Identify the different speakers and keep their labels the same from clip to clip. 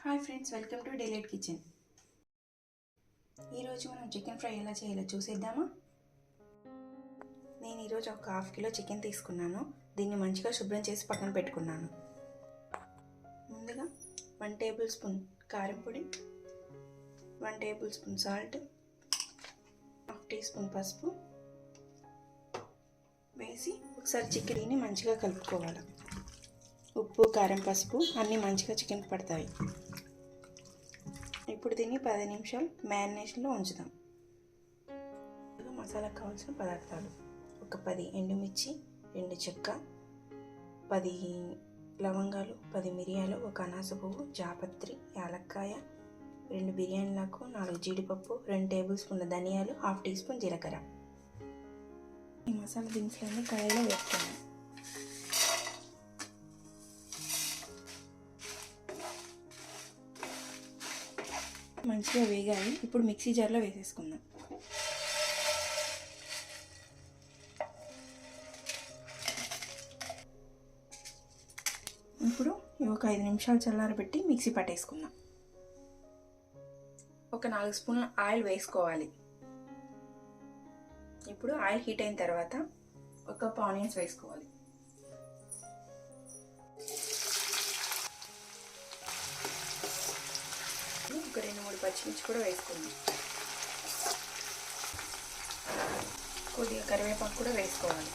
Speaker 1: Hi friends, welcome to delight kitchen. ఈరోజు మనం chicken fry ఎలా చేయాలో చూసేద్దామా. నేను ఈరోజు ఒక ½ కిలో చికెన్ తీసుకున్నాను. దీన్ని మంచిగా శుభ్రం చేసి పక్కన పెట్టుకున్నాను. ముందుగా 1 టేబుల్ స్పూన్ కారం పొడి, 1 tablespoon salt, 1 teaspoon పసుపు వేసి ఒకసారి చికెన్ని మంచిగా కలుపుకోవాలి. ఉప్పు, కారం, పసుపు అన్నీ మంచిగా చికెన్కి పడతాయి. ఇప్పుడు దీన్ని 10 నిమిషాలు మ్యారినేషన్లో ఉంచుదాం. మసాలాకు కావాల్సిన పదార్థాలు: ఒక 10 ఎండుమిర్చి, 2 చెక్క, 10 లవంగాలు, 10 మిరియాలు, 1 అనాస పువ్వు, జాపత్రి, యాలక్కాయ, 2 బిర్యానీలకు, 4 జీడిపప్పు, 2 టేబుల్ స్పూన్ల ధనియాలు, 1/2 టీ స్పూన్ జీలకర్ర. ఈ మసాలా దినుసులన్నీ కడాయిలో వేసుకున్నాం. మంచిగా వేగాయి. ఇప్పుడు మిక్సీ జార్లో వేసేసుకుందాం. ఇప్పుడు ఒక 5 నిమిషాలు చల్లారబెట్టి మిక్సీ పట్టేసుకుందాం. ఒక 4 స్పూన్ల ఆయిల్ వేసుకోవాలి. ఇప్పుడు ఆయిల్ హీట్ అయిన తర్వాత ఒక కప్ ఆనియన్స్ వేసుకోవాలి. ఒక 2-3 పచ్చిమిర్చి కూడా వేసుకుందాం. కొద్దిగా కరివేపాకు కూడా వేసుకోవాలి.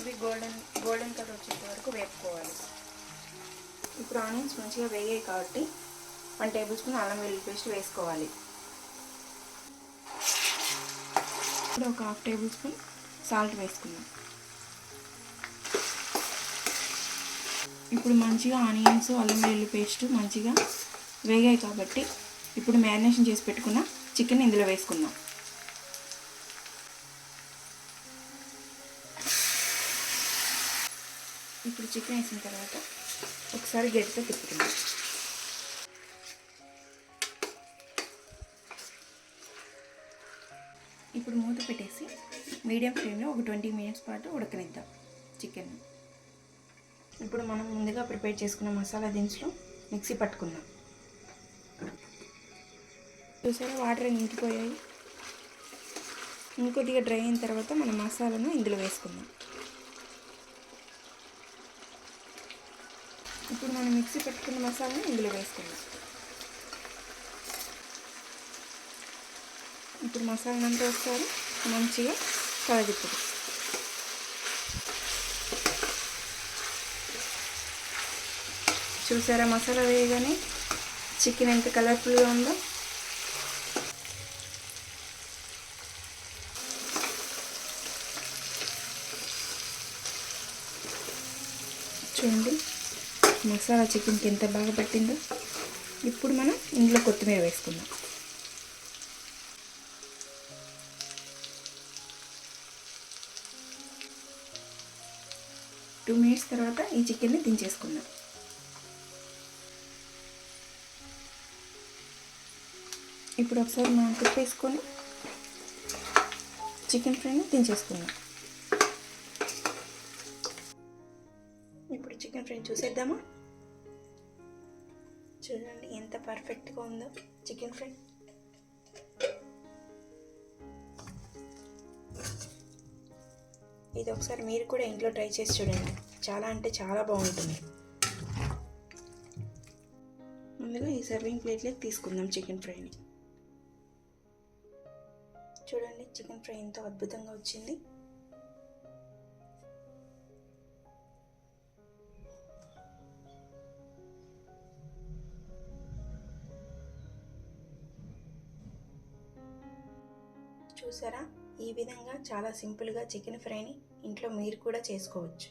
Speaker 1: ఇవి గోల్డెన్ కలర్ వచ్చేంత వరకు వేపుకోవాలి. ఇప్పుడు ఆనియన్స్ మంచిగా వేగాయి కాబట్టి 1 టేబుల్ స్పూన్ అల్లం వెల్లుల్లి పేస్ట్ వేసుకోవాలి. ఇప్పుడు ఒక 1/2 టేబుల్ స్పూన్ సాల్ట్ వేసుకుందాం. ఇప్పుడు మంచిగా ఆనియన్స్, అల్లం వెల్లుల్లి పేస్ట్ మంచిగా వేగాయి కాబట్టి ఇప్పుడు మ్యారినేషన్ చేసి పెట్టుకున్న చికెన్ ఇందులో వేసుకుందాం. ఇప్పుడు చికెన్ వేసిన తర్వాత ఒకసారి గట్టిగా తిప్పుకుందాం. ఇప్పుడు మూత పెట్టేసి మీడియం ఫ్లేమ్లో ఒక 20 మినిట్స్ పాటు ఉడకనిద్దాం చికెన్. ఇప్పుడు మనం ముందుగా ప్రిపేర్ చేసుకున్న మసాలా దినుసులు మిక్సీ పట్టుకుందాం. చూసారా, వాటర్ ఇంకిపోయాయి. ఇంకొద్దిగా డ్రై అయిన తర్వాత మనం మసాలాను ఇందులో వేసుకుందాం. ఇప్పుడు మనం మిక్సీ పెట్టుకున్న మసాలాను ఇందులో వేసుకుందాం. ఇప్పుడు మసాలా అంతా ఒకసారి మంచిగా కలదిప్పుడు. చూసారా, మసాలా వేయగానే చికెన్ ఎంత కలర్ఫుల్గా ఉందో. చూడండి, మసాలా చికెన్కి ఎంత బాగా పట్టిందో. ఇప్పుడు మనం ఇందులో కొత్తిమీర వేసుకుందాం. టూ మినిట్స్ తర్వాత ఈ చికెన్ని దించేసుకుందాం. ఇప్పుడు ఒకసారి మనం తిప్పేసుకొని చికెన్ ఫ్రైని దించేసుకుందాం. ఇప్పుడు చికెన్ ఫ్రై చూసేద్దామా. చూడండి ఎంత పర్ఫెక్ట్గా ఉందో చికెన్ ఫ్రై. ఇది ఒకసారి మీరు కూడా ఇంట్లో ట్రై చేసి చూడండి. చాలా అంటే చాలా బాగుంటుంది. ముందుగా ఈ సర్వింగ్ ప్లేట్లోకి తీసుకుందాం చికెన్ ఫ్రైని. చూడండి, చికెన్ ఫ్రై ఎంతో అద్భుతంగా వచ్చింది. చూసారా, ఈ విధంగా చాలా సింపుల్గా చికెన్ ఫ్రైని ఇంట్లో మీరు కూడా చేసుకోవచ్చు.